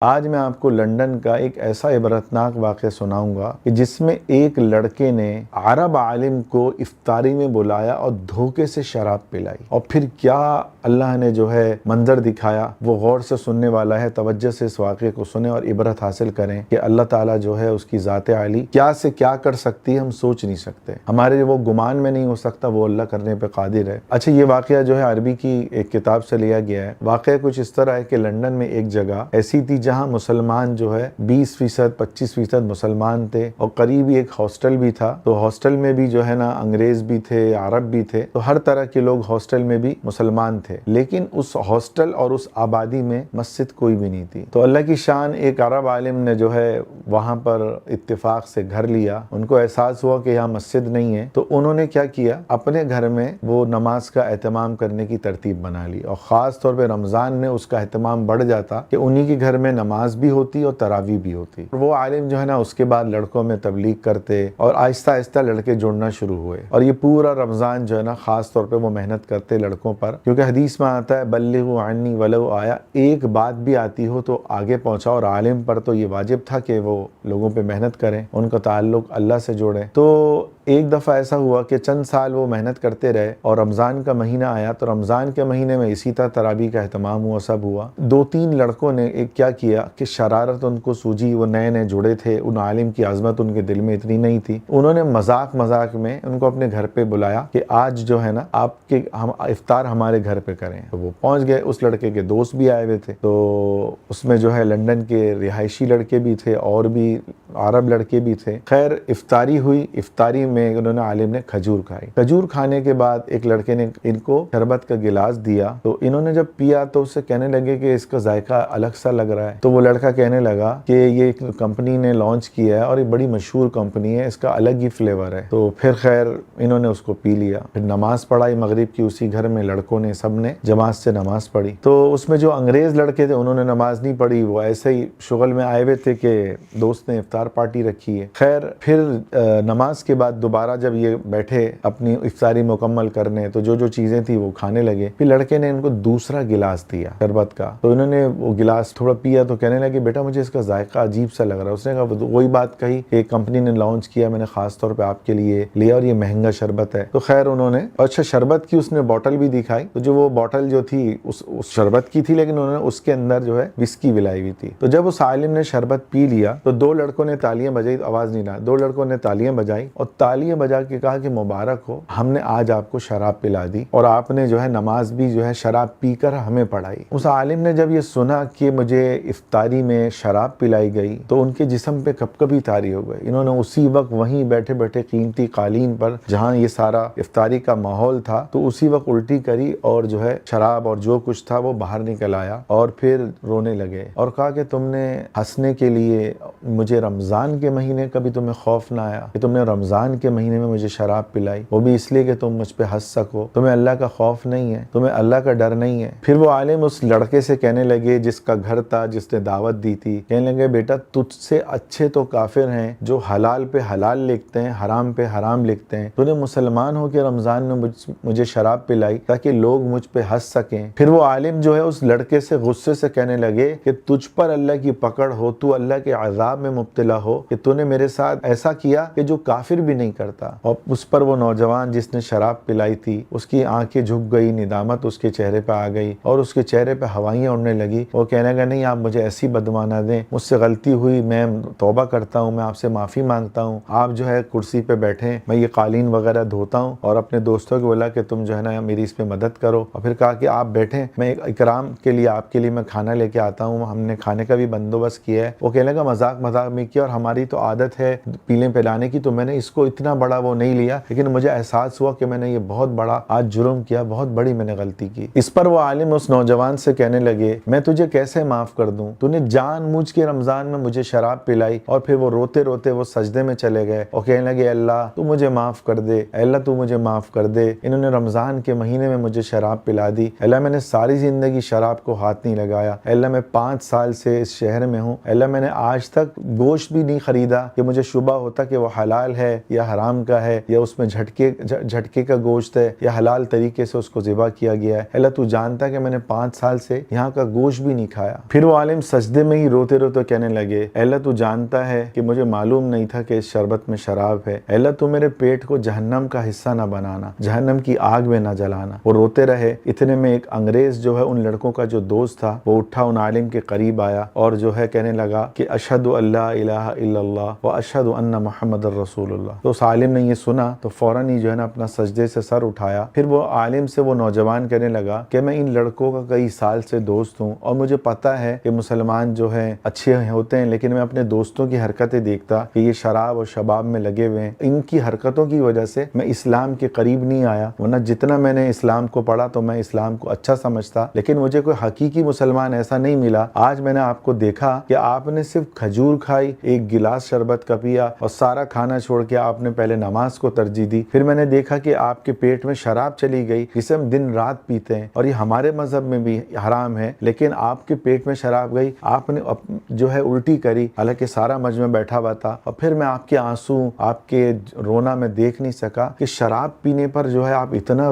آج میں آپ کو لندن کا ایک ایسا عبرتناک واقعہ سناؤں گا کہ جس میں ایک لڑکے نے عرب عالم کو افطاری میں بلایا اور دھوکے سے شراب پلائی، اور پھر کیا اللہ نے جو ہے منظر دکھایا وہ غور سے سننے والا ہے۔ توجہ سے اس واقعے کو سنیں اور عبرت حاصل کریں کہ اللہ تعالیٰ جو ہے اس کی ذات عالی کیا سے کیا کر سکتی ہے، ہم سوچ نہیں سکتے، ہمارے وہ گمان میں نہیں ہو سکتا، وہ اللہ کرنے پہ قادر ہے۔ اچھا، یہ واقعہ جو ہے عربی کی ایک کتاب سے لیا گیا ہے۔ واقعہ کچھ اس طرح ہے کہ لندن میں ایک جگہ ایسی تھی جہاں مسلمان جو ہے 20%، 25% مسلمان تھے، اور قریبی ایک ہاسٹل بھی تھا۔ تو ہاسٹل میں بھی جو ہے نا انگریز بھی تھے، عرب بھی تھے، تو ہر طرح کے لوگ ہاسٹل میں بھی مسلمان تھے، لیکن اس ہاسٹل اور اس آبادی میں مسجد کوئی بھی نہیں تھی۔ تو اللہ کی شان، ایک عرب عالم نے جو ہے وہاں پر اتفاق سے گھر لیا، ان کو احساس ہوا کہ یہاں مسجد نہیں ہے، تو انہوں نے کیا کیا، اپنے گھر میں وہ نماز کا اہتمام کرنے کی ترتیب بنا لی، اور خاص طور پہ رمضان میں اس کا اہتمام بڑھ جاتا کہ انہی کے گھر میں نماز بھی ہوتی اور تراویح بھی ہوتی۔ وہ عالم جو ہے نا اس کے بعد لڑکوں میں تبلیغ کرتے، اور آہستہ آہستہ لڑکے جڑنا شروع ہوئے، اور یہ پورا رمضان جو ہے نا خاص طور پہ وہ محنت کرتے لڑکوں پر، کیونکہ حدیث میں آتا ہے بلغوا عنی ولو آیا، ایک بات بھی آتی ہو تو آگے پہنچاؤ، اور عالم پر تو یہ واجب تھا کہ وہ لوگوں پہ محنت کریں، ان کا تعلق اللہ سے جوڑیں۔ تو ایک دفعہ ایسا ہوا کہ چند سال وہ محنت کرتے رہے، اور رمضان کا مہینہ آیا، تو رمضان کے مہینے میں اسی طرح تراویح کا اہتمام ہوا، سب ہوا۔ 2-3 لڑکوں نے ایک کیا کیا کہ شرارت ان کو سوجی، وہ نئے نئے جڑے تھے، ان عالم کی عظمت ان کے دل میں اتنی نہیں تھی، انہوں نے مذاق میں ان کو اپنے گھر پہ بلایا کہ آج جو ہے نا ہم افطار ہمارے گھر پہ کریں۔ تو وہ پہنچ گئے، اس لڑکے کے دوست بھی آئے ہوئے تھے، تو اس میں جو ہے لندن کے رہائشی لڑکے بھی تھے اور بھی عرب لڑکے بھی تھے۔ خیر، افطاری ہوئی، افطاری میں انہوں نے عالم نے کھجور کھائی۔ کھجور کھانے کے بعد ایک لڑکے نے ان کو شربت کا گلاس دیا، تو انہوں نے جب پیا تو اس سے کہنے لگے کہ اس کا ذائقہ الگ سا لگ رہا ہے۔ تو وہ لڑکا کہنے لگا کہ یہ ایک کمپنی نے لانچ کیا ہے اور یہ بڑی مشہور کمپنی ہے، اس کا الگ ہی فلیور ہے۔ تو پھر خیر انہوں نے اس کو پی لیا، پھر نماز پڑھائی مغرب کی، اسی گھر میں لڑکوں نے سب نے جماعت سے نماز پڑھی۔ تو اس میں جو انگریز لڑکے تھے انہوں نے نماز نہیں پڑھی، وہ ایسے ہی شغل میں آئے ہوئے تھے کہ دوست نے افطار پارٹی رکھی ہے۔ خیر پھر نماز کے بعد دوبارہ جب یہ بیٹھے اپنی افطاری مکمل کرنے، تو جو چیزیں تھی وہ کھانے لگے۔ پھر لڑکے نے ان کو دوسرا گلاس دیا شربت کا، تو انہوں نے وہ گلاس تھوڑا پیا تو کہنے لگے بیٹا مجھے اس کا ذائقہ عجیب سا لگ رہا ہے۔ اس نے کہا وہی بات کہی کہ کمپنی نے لانچ کیا، میں نے خاص طور پہ آپ کے لیے لیا اور یہ مہنگا شربت ہے۔ تو خیر انہوں نے اچھا شربت کی اس نے بوٹل بھی دکھائی، تو جو وہ بوٹل جو تھی اس شربت کی تھی، لیکن انہوں نے اس کے اندر جو ہے وسکی ملائی ہوئی تھی۔ تو جب اس عالم نے شربت پی لیا تو 2 لڑکوں نے تالیاں بجائی، آواز نہیں آئی، 2 لڑکوں نے تالیاں بجائی اور تالیاں بجا کے کہا کہ مبارک ہو، ہم نے آج آپ کو شراب پلا دی اور آپ نے جو ہے نماز بھی جو ہے شراب پی کر ہمیں پڑھائی۔ اس عالم نے جب یہ سنا کہ مجھے افطاری میں شراب پلائی گئی تو ان کے جسم پہ کپکپی طاری ہو گئی۔ انہوں نے اسی وقت وہیں بیٹھے بیٹھے قیمتی قالین پر جہاں یہ سارا افطاری کا ماحول تھا، تو اسی وقت الٹی کری اور جو ہے شراب اور جو کچھ تھا وہ باہر نکل آیا، اور پھر رونے لگے اور کہا کہ تم نے ہنسنے کے لیے مجھے رمضان کے مہینے کا بھی تمہیں خوف نہ آیا کہ تم نے رمضان کے مہینے میں مجھے شراب پلائی، وہ بھی اس لیے کہ تم مجھ پہ ہنس سکو، تمہیں اللہ کا خوف نہیں ہے، تمہیں اللہ کا ڈر نہیں ہے۔ پھر وہ عالم اس لڑکے سے کہنے لگے جس کا گھر تھا، جس نے دعوت دی تھی، کہنے لگے بیٹا تجھ سے اچھے تو کافر ہیں جو حلال پہ حلال لکھتے ہیں، حرام پہ حرام لکھتے ہیں، تو نے مسلمان ہو کے رمضان میں مجھے شراب پلائی تاکہ لوگ مجھ پہ ہنس سکیں۔ پھر وہ عالم جو ہے اس لڑکے سے غصے سے کہنے لگے کہ تجھ پر اللہ کی پکڑ ہو، تو اللہ کے عذاب میں مبتلا ہو کہ تو نے میرے ساتھ ایسا کیا کہ جو کافر بھی نہیں کرتا۔ اور اس پر وہ نوجوان جس نے شراب پلائی تھی اس کی آنکھیں جھک گئی، ندامت اس کے چہرے پہ آ گئی اور اس کے چہرے پہ ہوائیاں اڑنے لگی۔ وہ کہنے لگا نہیں آپ مجھے ایسی بددعا نہ دیں، مجھ سے غلطی ہوئی، میں توبہ کرتا ہوں، میں آپ سے معافی مانگتا ہوں، آپ جو ہے کرسی پہ بیٹھیں، میں یہ قالین وغیرہ دھوتا ہوں، اور اپنے دوستوں کو بولا کہ تم جو ہے نا میری اس پہ مدد کرو، اور پھر کہا کہ آپ بیٹھیں، میں ایک اکرام کے لیے آپ کے لیے میں کھانا لے کے آتا ہوں، ہم نے کھانے کا بھی بندوبست کیا ہے۔ وہ کہنے لگا مذاق میں کیا، اور ہماری تو عادت ہے پیلے پلانے کی، تو میں نے اس کو اتنا بڑا وہ نہیں لیا، لیکن مجھے احساس ہوا کہ میں نے یہ بہت بڑا آج جرم کیا، بہت بڑی میں نے غلطی کی۔ اس پر وہ عالم اس نوجوان سے کہنے لگے میں تجھے کیسے معاف کر دوں، تو نے جان مجھ کے رمضان میں مجھے شراب پلائی۔ اور پھر وہ روتے روتے وہ سجدے میں چلے گئے اور کہنے لگے اللہ تو مجھے معاف کر دے، اللہ تو مجھے معاف کر دے، انہوں نے رمضان کے مہینے میں مجھے شراب پلا دی، اللہ میں نے ساری زندگی شراب کو ہاتھ نہیں لگایا، اللہ میں 5 سال سے اس شہر میں ہوں، اللہ میں نے آج تک گوشت گوشت بھی نہیں خریدا کہ مجھے شبہ ہوتا کہ وہ حلال ہے یا حرام کا ہے یا اس میں جھٹکے کا گوشت ہے یا حلال طریقے سے اس کو ذبح کیا گیا ہے۔ اللہ تو جانتا ہے کہ میں نے 5 سال سے یہاں کا گوشت بھی نہیں کھایا۔ پھر وہ عالم سجدے میں ہی روتے روتے کہنے لگے، اللہ تو جانتا ہے کہ مجھے معلوم نہیں تھا کہ اس شربت میں شراب ہے، اللہ تو میرے پیٹ کو جہنم کا حصہ نہ بنانا، جہنم کی آگ میں نہ جلانا۔ وہ روتے رہے۔ اتنے میں ایک انگریز جو ہے ان لڑکوں کا جو دوست تھا وہ اٹھا ان عالم کے قریب آیا اور جو ہے کہنے لگا کہ اشہد ان لا الہ الا اللہ و اشہد ان محمد الرسول اللہ۔ تو اس عالم نے یہ سنا تو فوراً ہی جو ہے نا اپنا سجدے سے سر اٹھایا۔ پھر وہ عالم سے وہ نوجوان کہنے لگا کہ میں ان لڑکوں کا کئی سال سے دوست ہوں اور مجھے پتا ہے کہ مسلمان جو ہیں اچھے ہوتے ہیں، لیکن میں اپنے دوستوں کی حرکتیں دیکھتا کہ یہ شراب اور شباب میں لگے ہوئے ہیں، ان کی حرکتوں کی وجہ سے میں اسلام کے قریب نہیں آیا، ورنہ جتنا میں نے اسلام کو پڑھا تو میں اسلام کو اچھا سمجھتا، لیکن مجھے کوئی حقیقی مسلمان ایسا نہیں ملا۔ آج میں نے آپ کو دیکھا کہ آپ نے صرف کھجور کھائی، ایک گلاس شربت کا پیا اور سارا کھانا چھوڑ کے آپ نے پہلے نماز کو ترجیح دی۔ پھر میں نے دیکھا کہ آپ کے پیٹ میں شراب چلی گئی جسے ہم دن رات پیتے ہیں اور یہ ہمارے مذہب میں بھی حرام ہے، لیکن آپ کے پیٹ میں شراب گئی، آپ نے جو ہے الٹی کری، حالانکہ سارا مجمع بیٹھا ہوا تھا، اور پھر میں آپ کے آنسو، آپ کے رونا میں دیکھ نہیں سکا کہ شراب پینے پر جو ہے آپ اتنا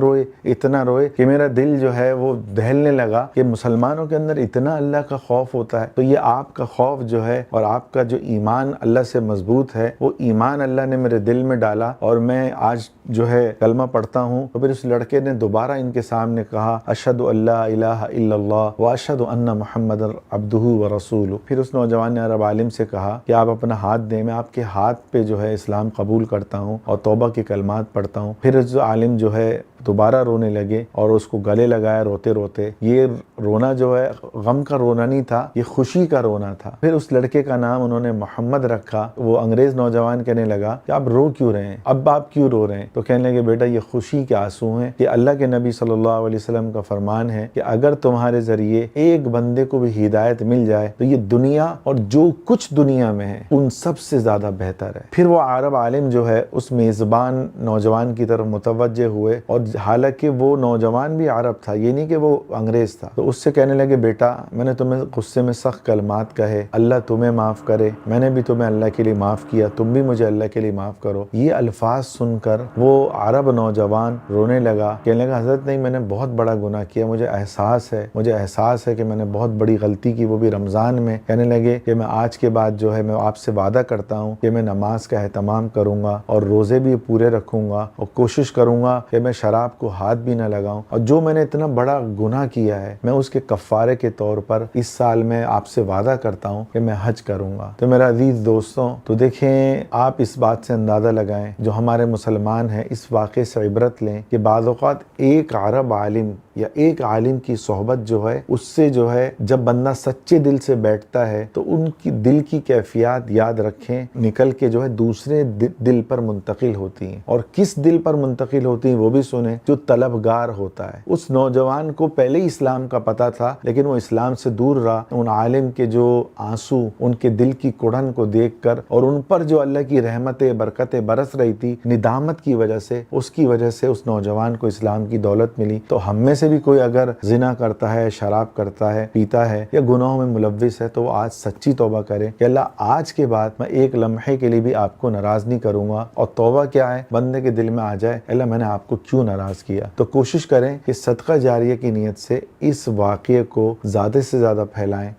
روئے کہ میرا دل جو ہے وہ دہلنے لگا کہ مسلمانوں کے اندر اتنا اللہ کا خوف ہوتا ہے۔ تو یہ آپ کا خوف جو ہے اور آپ کا جو ایمان اللہ سے مضبوط ہے، وہ ایمان اللہ نے میرے دل میں ڈالا اور میں آج جو ہے کلمہ پڑھتا ہوں۔ تو پھر اس لڑکے نے دوبارہ ان کے سامنے کہا اشہد ان لا الہ الا اللہ و اشہد ان محمد عبدہ و رسولہ۔ پھر اس نوجوان نے عرب عالم سے کہا کہ آپ اپنا ہاتھ دیں، میں آپ کے ہاتھ پہ جو ہے اسلام قبول کرتا ہوں اور توبہ کے کلمات پڑھتا ہوں۔ پھر اس عالم جو ہے دوبارہ رونے لگے اور اس کو گلے لگایا روتے روتے۔ یہ رونا جو ہے غم کا رونا نہیں تھا، یہ خوشی کا رونا تھا۔ پھر اس لڑکے کا نام انہوں نے محمد رکھا۔ وہ انگریز نوجوان کہنے لگا کہ آپ رو کیوں رہے ہیں، اب آپ کیوں رو رہے ہیں؟ تو کہنے لگے بیٹا یہ خوشی کے آنسو ہیں کہ اللہ کے نبی صلی اللہ علیہ وسلم کا فرمان ہے کہ اگر تمہارے ذریعے ایک بندے کو بھی ہدایت مل جائے تو یہ دنیا اور جو کچھ دنیا میں ہے ان سب سے زیادہ بہتر ہے۔ پھر وہ عرب عالم جو ہے اس میزبان نوجوان کی طرف متوجہ ہوئے، اور حالانکہ وہ نوجوان بھی عرب تھا، یہ نہیں کہ وہ انگریز تھا، تو اس سے کہنے لگے بیٹا میں نے تمہیں غصے میں سخت کلمات کہے، اللہ تمہیں معاف کرے، میں نے بھی تمہیں اللہ کے لیے معاف کیا، تم بھی مجھے اللہ کے لیے معاف کرو۔ یہ الفاظ سن کر وہ عرب نوجوان رونے لگا، کہنے لگا حضرت نہیں، میں نے بہت بڑا گناہ کیا، مجھے احساس ہے کہ میں نے بہت بڑی غلطی کی، وہ بھی رمضان میں۔ کہنے لگے کہ میں آج کے بعد جو ہے میں آپ سے وعدہ کرتا ہوں کہ میں نماز کا اہتمام کروں گا اور روزے بھی پورے رکھوں گا اور کوشش کروں گا کہ میں شراب کو ہاتھ بھی نہ لگاؤں، اور جو میں نے اتنا بڑا گناہ کیا ہے میں اس کے کفارے کے طور پر اس سال میں آپ سے وعدہ کرتا ہوں کہ میں حج کروں گا۔ تو میرا عزیز دوستوں، تو دیکھیں آپ اس بات سے اندازہ لگائیں، جو ہمارے مسلمان ہیں اس واقعے سے عبرت لیں کہ بعض اوقات ایک عرب عالم یا ایک عالم کی صحبت جو ہے اس سے جو ہے جب بندہ سچے دل سے بیٹھتا ہے تو ان کی دل کی کیفیات یاد رکھیں نکل کے جو ہے دوسرے دل پر منتقل ہوتی ہیں، اور کس دل پر منتقل ہوتی ہیں وہ بھی سنیں، جو طلبگار ہوتا ہے۔ اس نوجوان کو پہلے ہی اسلام کا پتہ تھا لیکن وہ اسلام سے دور رہا، ان عالم کے جو آنسو، ان کے دل کی کڑھن کو دیکھ کر اور ان پر جو اللہ کی رحمتیں برکتیں برس رہی تھی ندامت کی وجہ سے، اس کی وجہ سے اس نوجوان کو اسلام کی دولت ملی۔ تو ہم میں سے بھی کوئی اگر زنا کرتا ہے، شراب کرتا ہے، پیتا ہے یا گناہوں میں ملوث ہے تو وہ آج سچی توبہ کرے کہ اللہ آج کے بعد میں ایک لمحے کے لیے بھی آپ کو ناراض نہیں کروں گا۔ اور توبہ کیا ہے؟ بندے کے دل میں آ جائے اللہ میں نے آپ کو کیوں ناراض کیا۔ تو کوشش کریں کہ صدقہ جاریہ کی نیت سے اس واقعے کو زیادہ سے زیادہ پھیلائیں۔